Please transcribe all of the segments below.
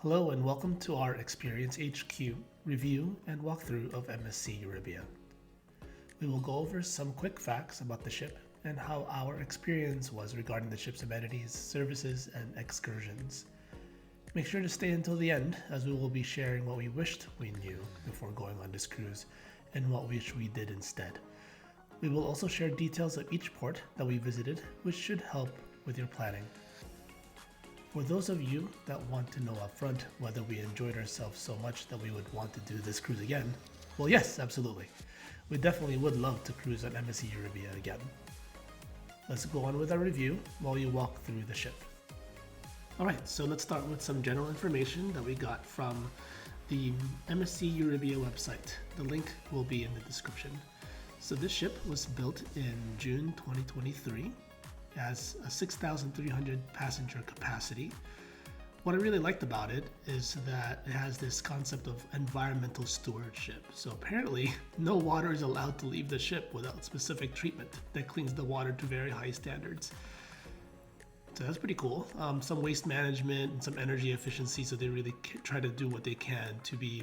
Hello and welcome to our Experience HQ review and walkthrough of MSC Euribia. We will go over some quick facts about the ship and how our experience was regarding the ship's amenities, services, and excursions. Make sure to stay until the end as we will be sharing what we wished we knew before going on this cruise and what we wish we did instead. We will also share details of each port that we visited, which should help with your planning. For those of you that want to know upfront whether we enjoyed ourselves so much that we would want to do this cruise again, well, yes, absolutely. We definitely would love to cruise on MSC Euribia again. Let's go on with our review while you walk through the ship. Alright, so let's start with some general information that we got from the MSC Euribia website. The link will be in the description. So this ship was built in June 2023. It has a 6,300 passenger capacity. What I really liked about it is that it has this concept of environmental stewardship. So apparently no water is allowed to leave the ship without specific treatment that cleans the water to very high standards. So that's pretty cool. Some waste management and some energy efficiency, so they really try to do what they can to be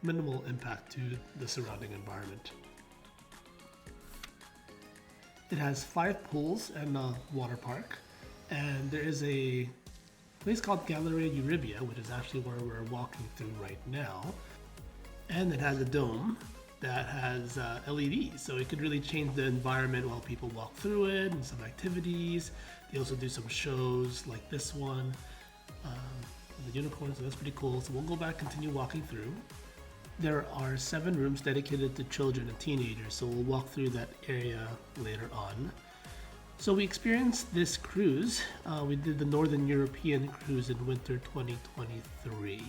minimal impact to the surrounding environment. It has 5 pools and a water park, and there is a place called Galleria Euribia, which is actually where we're walking through right now. And it has a dome that has LEDs, so it could really change the environment while people walk through it, and some activities. They also do some shows like this one, the unicorn, so that's pretty cool. So we'll go back, continue walking through. There are 7 rooms dedicated to children and teenagers, so we'll walk through that area later on. So we experienced this cruise. We did the Northern European cruise in winter 2023.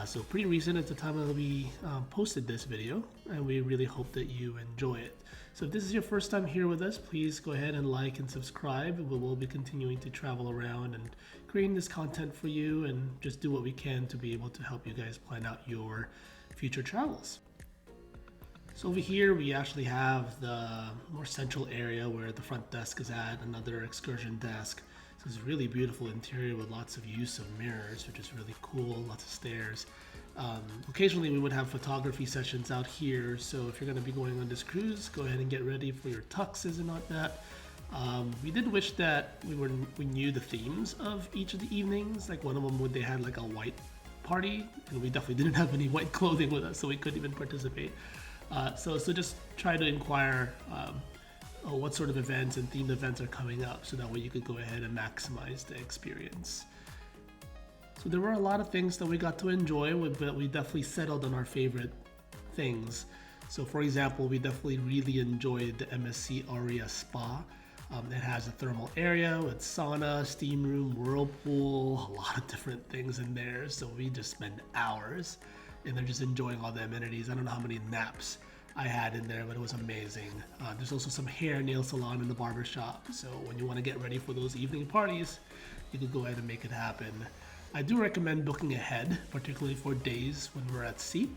So pretty recent at the time that we posted this video, and we really hope that you enjoy it. So if this is your first time here with us, please go ahead and like and subscribe. We will be continuing to travel around and creating this content for you and just do what we can to be able to help you guys plan out your future travels. So over here we actually have the more central area where the front desk is at, another excursion desk. So it's a really beautiful interior with lots of use of mirrors, which is really cool, lots of stairs. Occasionally we would have photography sessions out here, so if you're going to be going on this cruise, go ahead and get ready for your tuxes and whatnot. We did wish that we knew the themes of each of the evenings. Like one of them, they had like a white party, and we definitely didn't have any white clothing with us, so we couldn't even participate. So just try to inquire what sort of events and themed events are coming up, so that way you could go ahead and maximize the experience. So there were a lot of things that we got to enjoy, but we definitely settled on our favorite things. So for example, we definitely really enjoyed the MSC Aria Spa. It has a thermal area with sauna, steam room, whirlpool, a lot of different things in there. So we just spend hours in there just enjoying all the amenities. I don't know how many naps I had in there, but it was amazing. There's also some hair, nail salon, and the barber shop. So when you want to get ready for those evening parties, you could go ahead and make it happen. I do recommend booking ahead, particularly for days when we're at sea,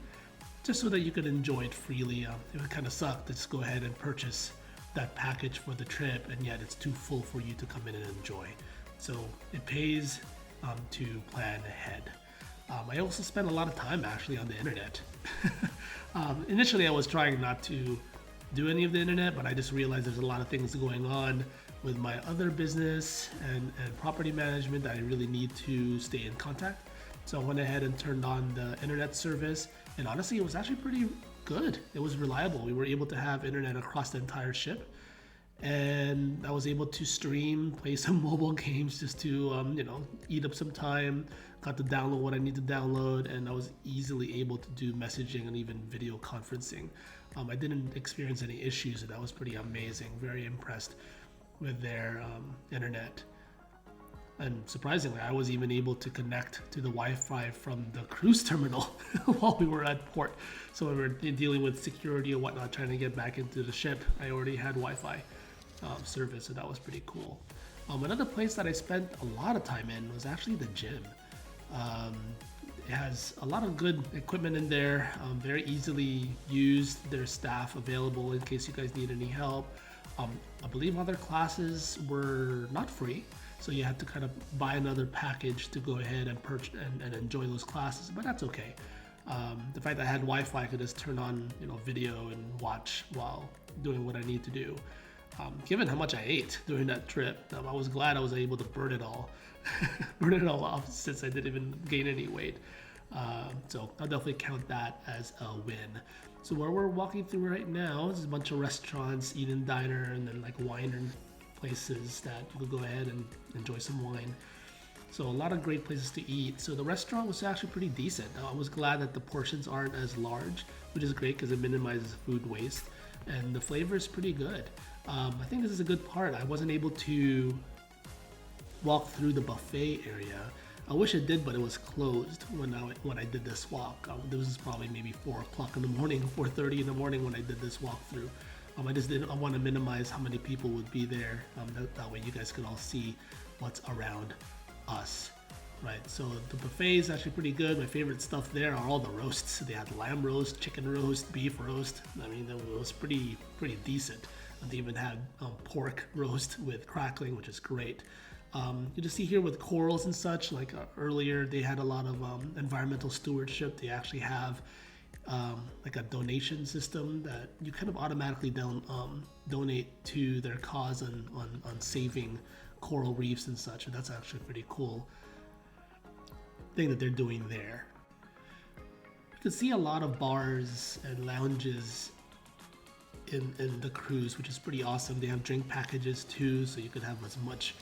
just so that you could enjoy it freely. It would kind of suck to just go ahead and purchase that package for the trip, and yet it's too full for you to come in and enjoy. So it pays to plan ahead. I also spent a lot of time actually on the internet. Initially I was trying not to do any of the internet, but I just realized there's a lot of things going on with my other business and property management that I really need to stay in contact. So I went ahead and turned on the internet service, and honestly it was actually pretty good. It was reliable. We were able to have internet across the entire ship, and I was able to stream, play some mobile games just to eat up some time. Got to download what I need to download, and I was easily able to do messaging and even video conferencing. I didn't experience any issues, so that was pretty amazing. Very impressed with their internet. And surprisingly, I was even able to connect to the Wi-Fi from the cruise terminal while we were at port. So when we were dealing with security and whatnot, trying to get back into the ship, I already had Wi-Fi service, so that was pretty cool. Another place that I spent a lot of time in was actually the gym. It has a lot of good equipment in there, very easily used. There's staff available in case you guys need any help. I believe other classes were not free, So you had to kind of buy another package to go ahead and purchase and enjoy those classes, but that's okay. The fact that I had Wi-Fi, I could just turn on video and watch while doing what I need to do. Given how much I ate during that trip, I was glad I was able to burn it all, burn it all off since I didn't even gain any weight. So I'll definitely count that as a win. So where we're walking through right now is a bunch of restaurants, eat and diner, and then like wine places that you could go ahead and enjoy some wine. So a lot of great places to eat. So the restaurant was actually pretty decent. I was glad that the portions aren't as large, which is great because it minimizes food waste. And the flavor is pretty good. I think this is a good part. I wasn't able to walk through the buffet area. I wish it did, but it was closed when I did this walk. This was probably maybe 4 o'clock in the morning, 4:30 in the morning when I did this walkthrough. I want to minimize how many people would be there. That way you guys could all see what's around us, right? So the buffet is actually pretty good. My favorite stuff there are all the roasts. They had lamb roast, chicken roast, beef roast. I mean, it was pretty decent. And they even had pork roast with crackling, which is great. You just see here with corals and such, like earlier, they had a lot of environmental stewardship. They actually have like a donation system that you kind of automatically donate to their cause on saving coral reefs and such. And that's actually a pretty cool thing that they're doing there. You can see a lot of bars and lounges in the cruise, which is pretty awesome. They have drink packages too, so you could have as much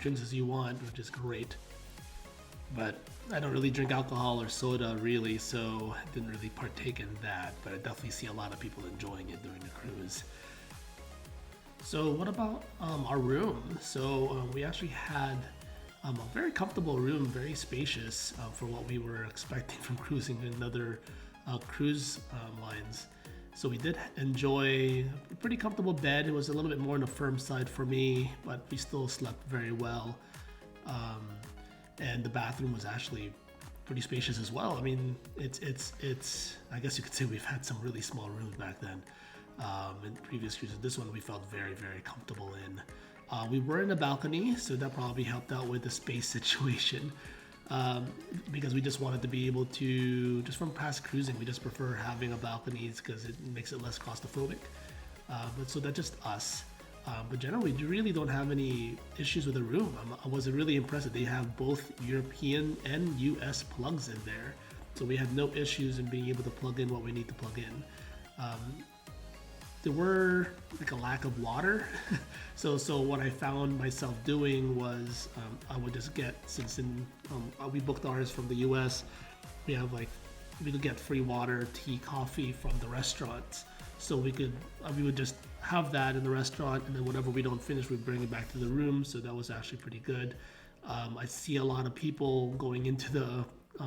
drinks as you want, which is great. But I don't really drink alcohol or soda really, so I didn't really partake in that, but I definitely see a lot of people enjoying it during the cruise. So what about our room? So we actually had a very comfortable room, very spacious for what we were expecting from cruising in other cruise lines. So we did enjoy a pretty comfortable bed. It was a little bit more on the firm side for me, but we still slept very well. And the bathroom was actually pretty spacious as well. I mean, it's I guess you could say we've had some really small rooms back then in previous cruises. This one we felt very comfortable in. We were in a balcony, so that probably helped out with the space situation. Because we just wanted to be able to, just from past cruising, we just prefer having a balcony because it makes it less claustrophobic. But so that's just us. But generally, we really don't have any issues with the room. I was really impressed that they have both European and US plugs in there. So we had no issues in being able to plug in what we need to plug in. There were like a lack of water. So what I found myself doing was I would just get, since we booked ours from the US, we could get free water, tea, coffee from the restaurants. So we would just have that in the restaurant, and then whatever we don't finish, we bring it back to the room. So that was actually pretty good. I see a lot of people going into the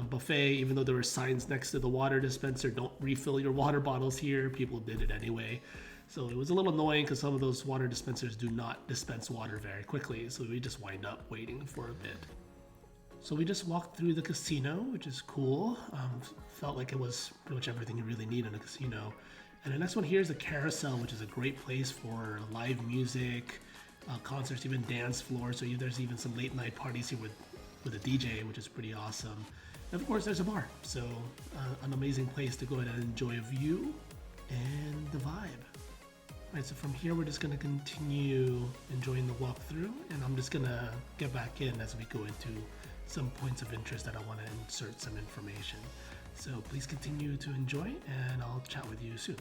buffet, even though there were signs next to the water dispenser, don't refill your water bottles here. People did it anyway. So it was a little annoying because some of those water dispensers do not dispense water very quickly. So we just wind up waiting for a bit. So we just walked through the casino, which is cool. Felt like it was pretty much everything you really need in a casino. And the next one here is the Carousel, which is a great place for live music, concerts, even dance floors. So there's even some late night parties here with a DJ, which is pretty awesome. And of course, there's a bar. So an amazing place to go ahead and enjoy a view and the vibe. All right, so from here, we're just gonna continue enjoying the walkthrough, and I'm just gonna get back in as we go into some points of interest that I wanna insert some information. So please continue to enjoy, and I'll chat with you soon.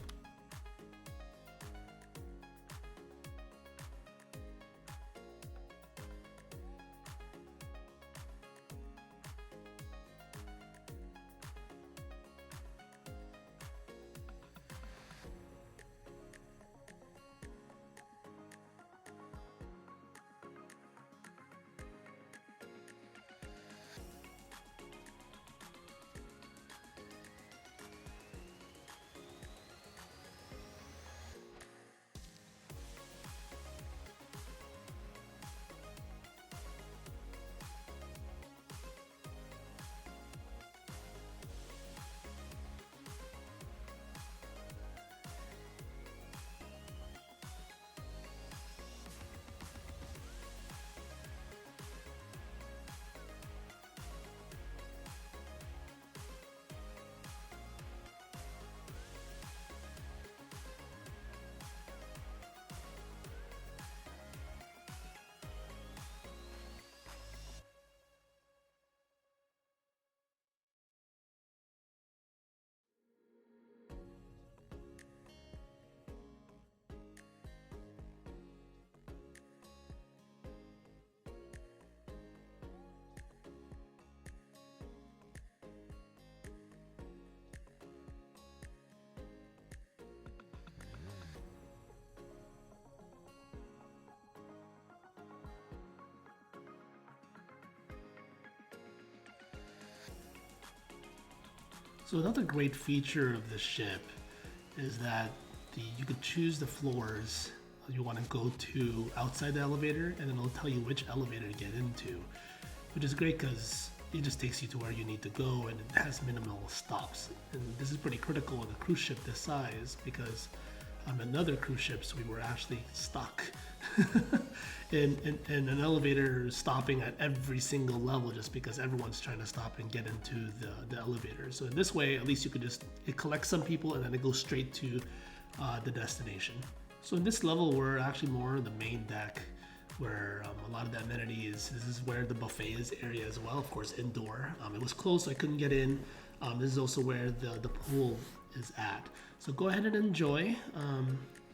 So another great feature of this ship is that you could choose the floors you want to go to outside the elevator, and then it'll tell you which elevator to get into, which is great because it just takes you to where you need to go, and it has minimal stops. And this is pretty critical on a cruise ship this size because on other cruise ships we were actually stuck in an elevator stopping at every single level just because everyone's trying to stop and get into the elevator. So in this way, at least you could it collects some people and then it goes straight to the destination. So in this level, we're actually more on the main deck where a lot of the amenities. This is where the buffet is area as well, of course, indoor. It was closed, so I couldn't get in. This is also where the pool is at. So go ahead and enjoy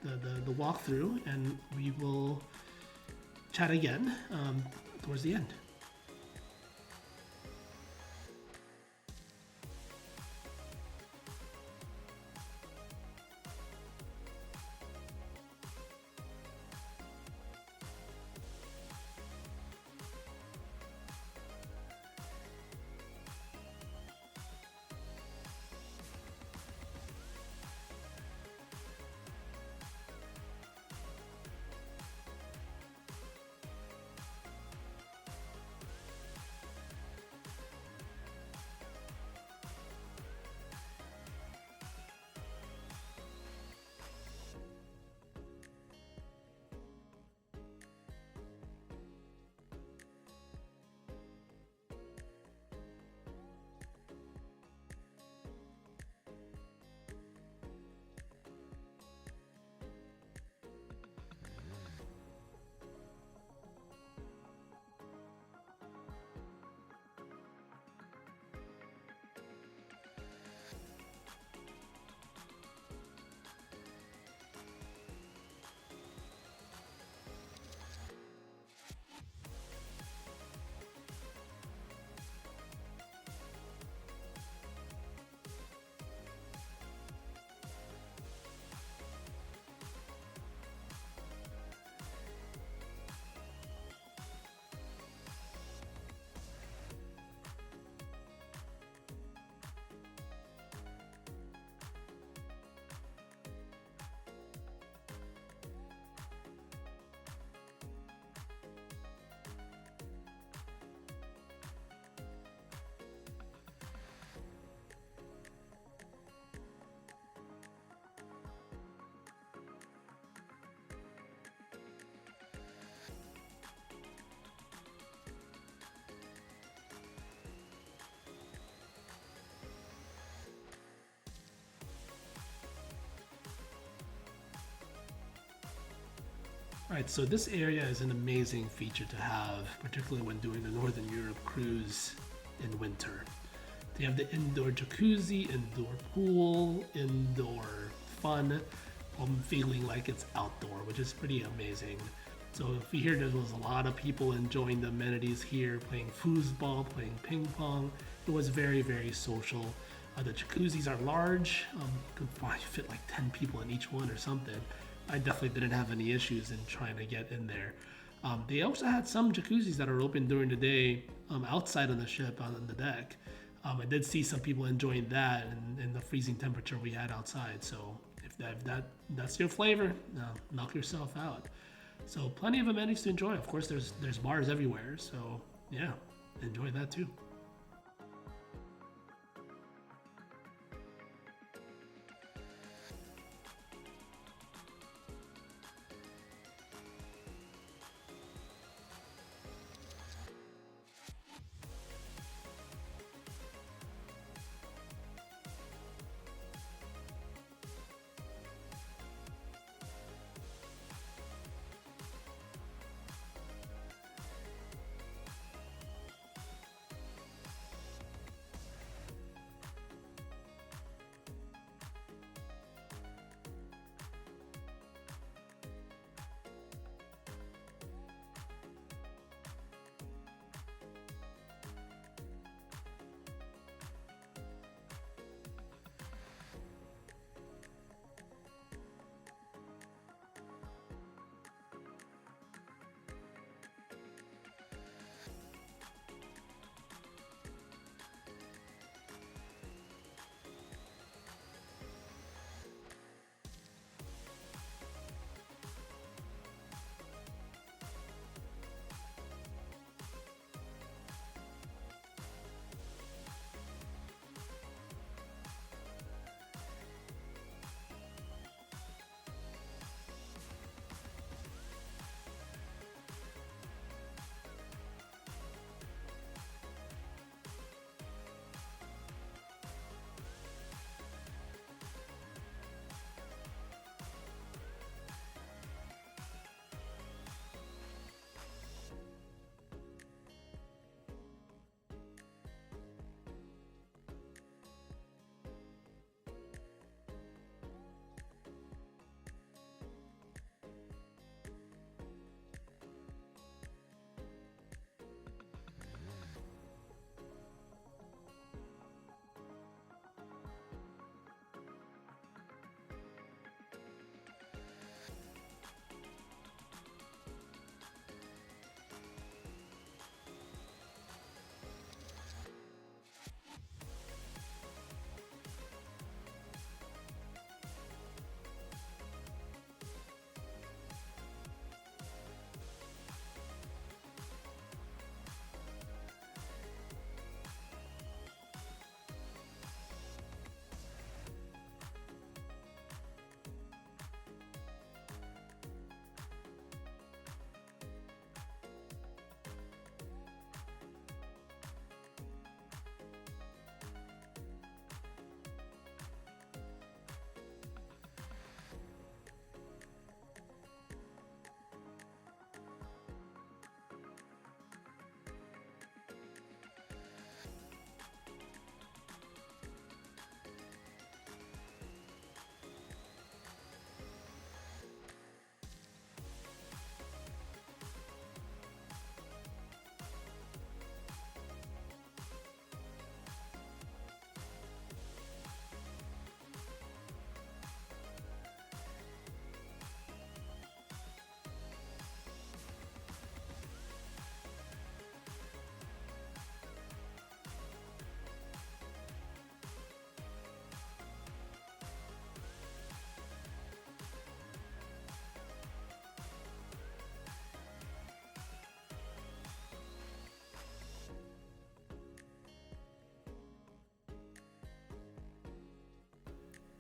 the walkthrough, and we will chat again towards the end. Right, so this area is an amazing feature to have, particularly when doing the Northern Europe cruise in winter. They have the indoor jacuzzi, indoor pool, indoor fun, feeling like it's outdoor, which is pretty amazing. So if you hear there was a lot of people enjoying the amenities here, playing foosball, playing ping pong. It was very, very social. The jacuzzis are large, could probably fit like 10 people in each one or something. I definitely didn't have any issues in trying to get in there. They also had some jacuzzis that are open during the day outside on the ship, on the deck. I did see some people enjoying that in the freezing temperature we had outside. So if that's your flavor, knock yourself out. So plenty of amenities to enjoy. Of course, there's bars everywhere. So yeah, enjoy that too.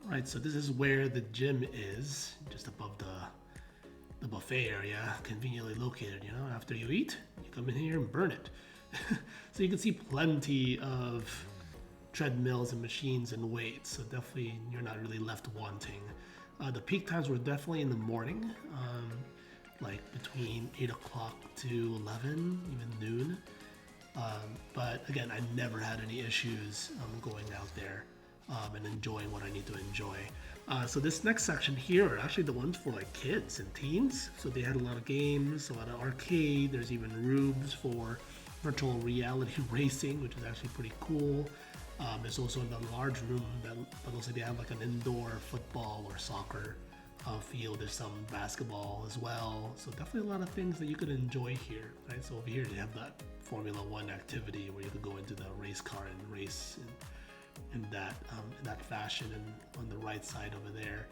Right, so this is where the gym is, just above the buffet area, conveniently located. You know, after you eat, you come in here and burn it. So you can see plenty of treadmills and machines and weights, so definitely you're not really left wanting. The peak times were definitely in the morning, like between 8 o'clock to 11, even noon. But again, I never had any issues going out there and enjoying what I need to enjoy. So this next section here are actually the ones for like kids and teens. So they had a lot of games, a lot of arcade. There's even rooms for virtual reality racing, which is actually pretty cool. There's also in the large room that looks like they have like an indoor football or soccer field. There's some basketball as well. So definitely a lot of things that you could enjoy here, right? So over here they have that Formula One activity where you could go into the race car and race in that fashion. And on the right side over there,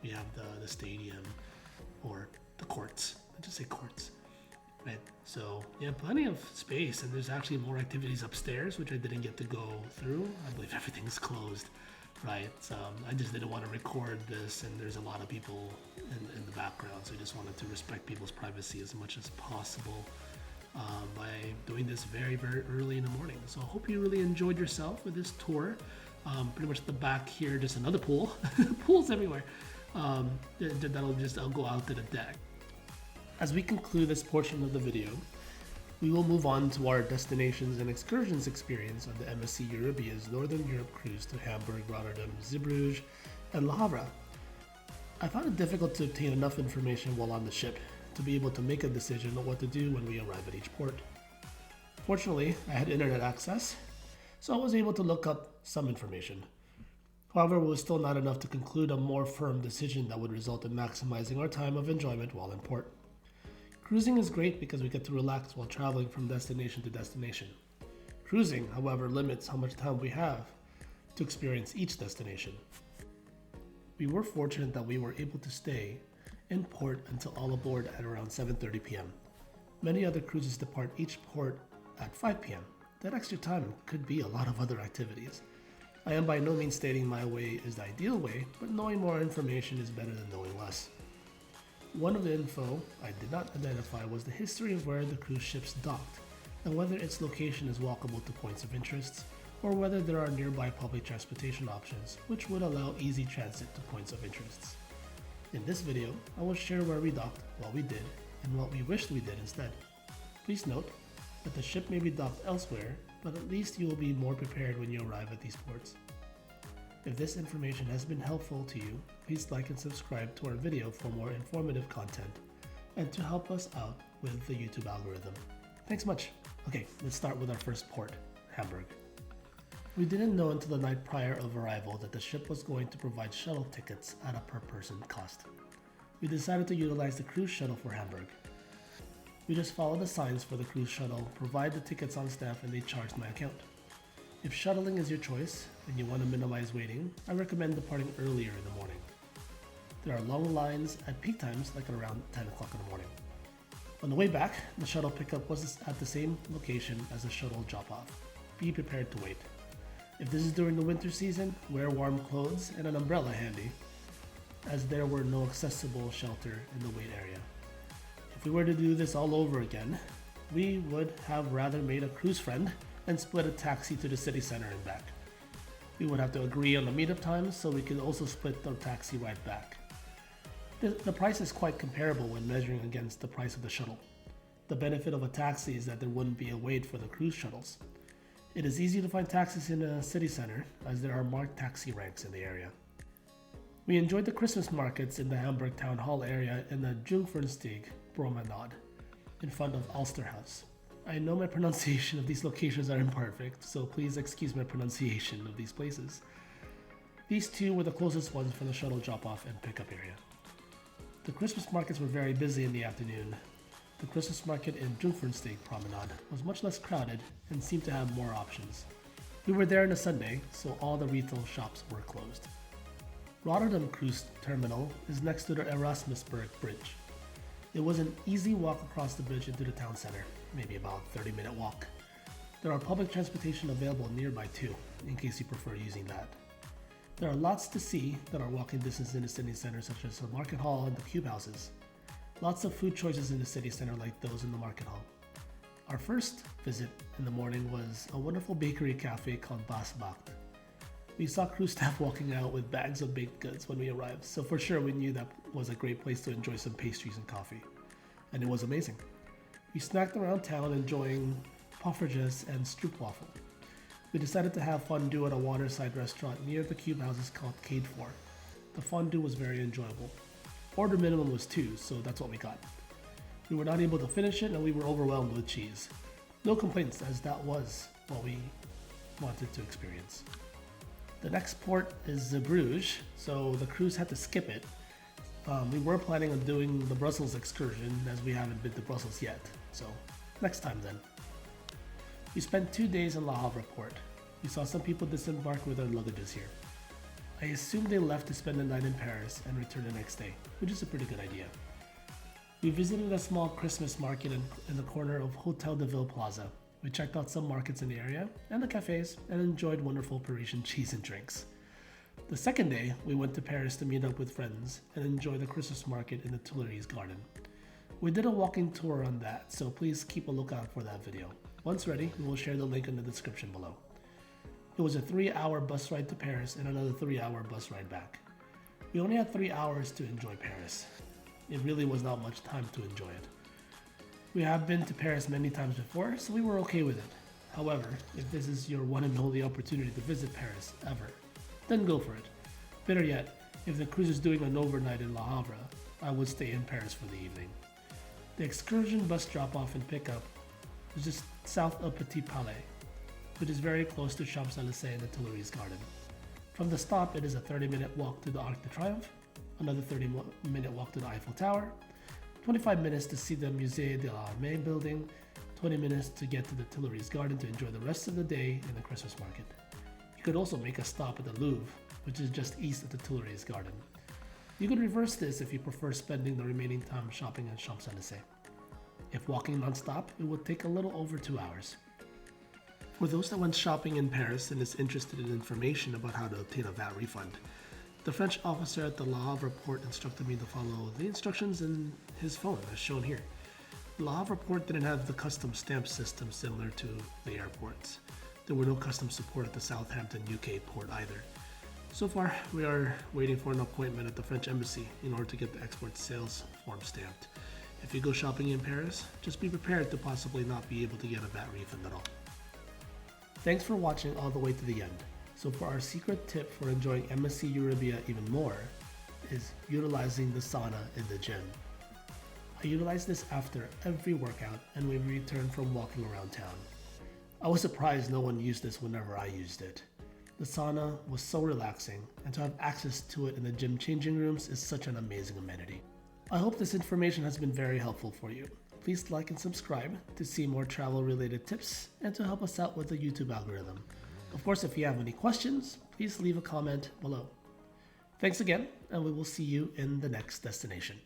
we have the stadium or the courts. I just say courts. Right. So yeah, plenty of space, and there's actually more activities upstairs, which I didn't get to go through. I believe everything's closed, right? I just didn't want to record this, and there's a lot of people in the background, so I just wanted to respect people's privacy as much as possible by doing this very, very early in the morning. So I hope you really enjoyed yourself with this tour. Pretty much at the back here, just another pool. Pools everywhere. I'll go out to the deck. As we conclude this portion of the video, we will move on to our destinations and excursions experience on the MSC Euribia's Northern Europe cruise to Hamburg, Rotterdam, Zeebrugge, and Havre. I found it difficult to obtain enough information while on the ship to be able to make a decision on what to do when we arrive at each port. Fortunately, I had internet access, so I was able to look up some information. However, it was still not enough to conclude a more firm decision that would result in maximizing our time of enjoyment while in port. Cruising is great because we get to relax while traveling from destination to destination. Cruising, however, limits how much time we have to experience each destination. We were fortunate that we were able to stay in port until all aboard at around 7:30 p.m. Many other cruises depart each port at 5 p.m. That extra time could be a lot of other activities. I am by no means stating my way is the ideal way, but knowing more information is better than knowing less. One of the info I did not identify was the history of where the cruise ships docked, and whether its location is walkable to points of interest, or whether there are nearby public transportation options which would allow easy transit to points of interest. In this video, I will share where we docked, what we did, and what we wished we did instead. Please note that the ship may be docked elsewhere, but at least you will be more prepared when you arrive at these ports. If this information has been helpful to you, please like and subscribe to our video for more informative content and to help us out with the YouTube algorithm. Thanks much. Okay, let's start with our first port, Hamburg. We didn't know until the night prior of arrival that the ship was going to provide shuttle tickets at a per person cost. We decided to utilize the cruise shuttle for Hamburg. We just followed the signs for the cruise shuttle, provide the tickets on staff, and they charged my account. If shuttling is your choice and you want to minimize waiting, I recommend departing earlier in the morning. There are long lines at peak times, like around 10 o'clock in the morning. On the way back, the shuttle pickup was at the same location as the shuttle drop-off. Be prepared to wait. If this is during the winter season, wear warm clothes and an umbrella handy, as there were no accessible shelter in the wait area. If we were to do this all over again, we would have rather made a cruise friend and split a taxi to the city center and back. We would have to agree on the meetup times so we could also split the taxi ride back. The price is quite comparable when measuring against the price of the shuttle. The benefit of a taxi is that there wouldn't be a wait for the cruise shuttles. It is easy to find taxis in the city center as there are marked taxi ranks in the area. We enjoyed the Christmas markets in the Hamburg Town Hall area and the Jungfernstieg Promenade in front of Ulster House. I know my pronunciation of these locations are imperfect, so please excuse my pronunciation of these places. These two were the closest ones for the shuttle drop-off and pickup area. The Christmas markets were very busy in the afternoon. The Christmas market in Jungfernstieg Promenade was much less crowded and seemed to have more options. We were there on a Sunday, so all the retail shops were closed. Rotterdam Cruise Terminal is next to the Erasmusbrug Bridge. It was an easy walk across the bridge into the town center, maybe about a 30-minute walk. There are public transportation available nearby too, in case you prefer using that. There are lots to see that are walking distance in the city center, such as the market hall and the cube houses. Lots of food choices in the city center like those in the market hall. Our first visit in the morning was a wonderful bakery cafe called Basbacht. We saw crew staff walking out with bags of baked goods when we arrived, so for sure we knew that was a great place to enjoy some pastries and coffee. And it was amazing. We snacked around town enjoying poffertjes and stroopwafel. We decided to have fondue at a waterside restaurant near the cube houses called Cade 4. The fondue was very enjoyable. Order minimum was 2, so that's what we got. We were not able to finish it and we were overwhelmed with cheese. No complaints, as that was what we wanted to experience. The next port is Zeebrugge, so the cruise had to skip it. We were planning on doing the Brussels excursion as we haven't been to Brussels yet, so next time then. We spent 2 days in Le Havre port. We saw some people disembark with their luggages here. I assume they left to spend the night in Paris and return the next day, which is a pretty good idea. We visited a small Christmas market in the corner of Hotel de Ville Plaza. We checked out some markets in the area and the cafes and enjoyed wonderful Parisian cheese and drinks. The second day, we went to Paris to meet up with friends and enjoy the Christmas market in the Tuileries Garden. We did a walking tour on that, so please keep a lookout for that video. Once ready, we will share the link in the description below. It was a 3-hour bus ride to Paris and another 3-hour bus ride back. We only had 3 hours to enjoy Paris. It really was not much time to enjoy it. We have been to Paris many times before, so we were okay with it. However, if this is your one and only opportunity to visit Paris ever, then go for it. Better yet, if the cruise is doing an overnight in Le Havre, I would stay in Paris for the evening. The excursion bus drop-off and pickup is just south of Petit Palais, which is very close to Champs-Élysées and the Tuileries Garden. From the stop, it is a 30-minute walk to the Arc de Triomphe, another 30-minute walk to the Eiffel Tower, 25 minutes to see the Musée de l'Armée building, 20 minutes to get to the Tuileries Garden to enjoy the rest of the day in the Christmas market. You could also make a stop at the Louvre, which is just east of the Tuileries Garden. You could reverse this if you prefer spending the remaining time shopping in Champs-Élysées. If walking non-stop, it would take a little over 2 hours. For those that went shopping in Paris and is interested in information about how to obtain a VAT refund, the French officer at the Le Havre port instructed me to follow the instructions in his phone, as shown here. Le Havre port didn't have the custom stamp system similar to the airports. There were no custom support at the Southampton UK port either. So far, we are waiting for an appointment at the French embassy in order to get the export sales form stamped. If you go shopping in Paris, just be prepared to possibly not be able to get a VAT refund at all. Thanks for watching all the way to the end. So for our secret tip for enjoying MSC Euribia even more is utilizing the sauna in the gym. I utilize this after every workout and when we return from walking around town. I was surprised no one used this whenever I used it. The sauna was so relaxing, and to have access to it in the gym changing rooms is such an amazing amenity. I hope this information has been very helpful for you. Please like and subscribe to see more travel related tips and to help us out with the YouTube algorithm. Of course, if you have any questions, please leave a comment below. Thanks again, and we will see you in the next destination.